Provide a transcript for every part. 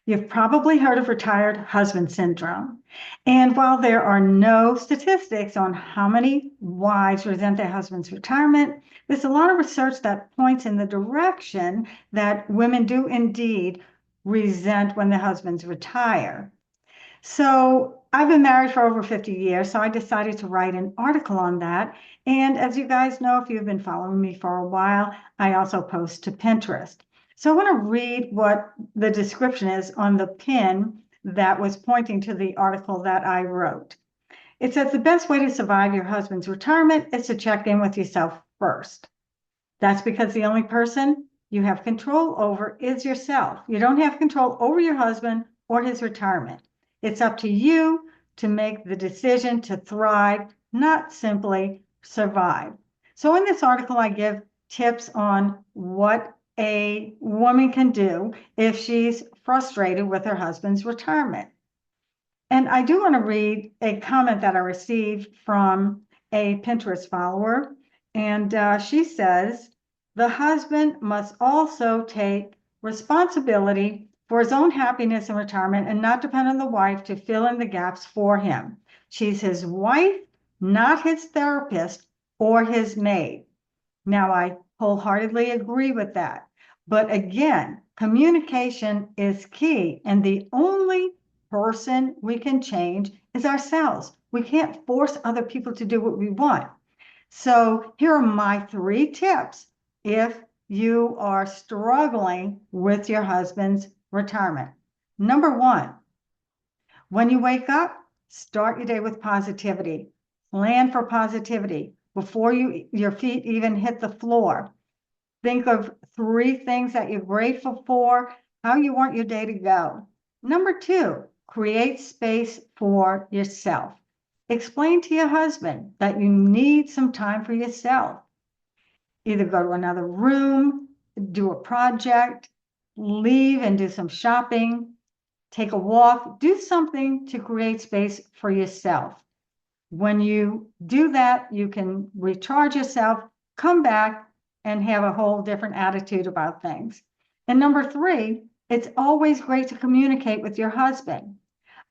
You've probably heard of retired husband syndrome. And while there are no statistics on how many wives resent their husband's retirement, there's a lot of research that points in the direction that women do indeed resent when their husbands retire. So I've been married for over 50 years, so I decided to write an article on that. And as you guys know, if you've been following me for a while, I also post to Pinterest. So I want to read what the description is on the pin that was pointing to the article that I wrote. It says the best way to survive your husband's retirement is to check in with yourself first. That's because the only person you have control over is yourself. You don't have control over your husband or his retirement. It's up to you to make the decision to thrive, not simply survive. So in this article, I give tips on what a woman can do if she's frustrated with her husband's retirement. And I do want to read a comment that I received from a Pinterest follower. And she says, the husband must also take responsibility for his own happiness and retirement and not depend on the wife to fill in the gaps for him. She's his wife, not his therapist or his maid. Now, I wholeheartedly agree with that. But again, communication is key. And the only person we can change is ourselves. We can't force other people to do what we want. So here are my 3 tips if you are struggling with your husband's retirement. Number 1, when you wake up, start your day with positivity. Plan for positivity before your feet even hit the floor. Think of 3 things that you're grateful for, how you want your day to go. Number 2, create space for yourself. Explain to your husband that you need some time for yourself. Either go to another room, do a project, leave and do some shopping, take a walk, do something to create space for yourself. When you do that, you can recharge yourself, come back, and have a whole different attitude about things. And number 3, it's always great to communicate with your husband.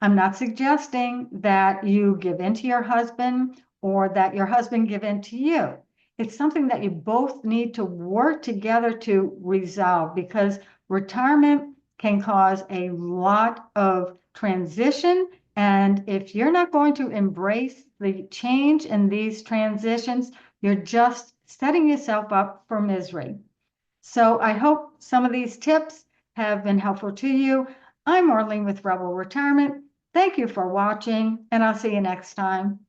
I'm not suggesting that you give in to your husband or that your husband give in to you. It's something that you both need to work together to resolve, because retirement can cause a lot of transition. And if you're not going to embrace the change in these transitions, you're just setting yourself up for misery. So I hope some of these tips have been helpful to you. I'm Arlene with Rebel Retirement. Thank you for watching, and I'll see you next time.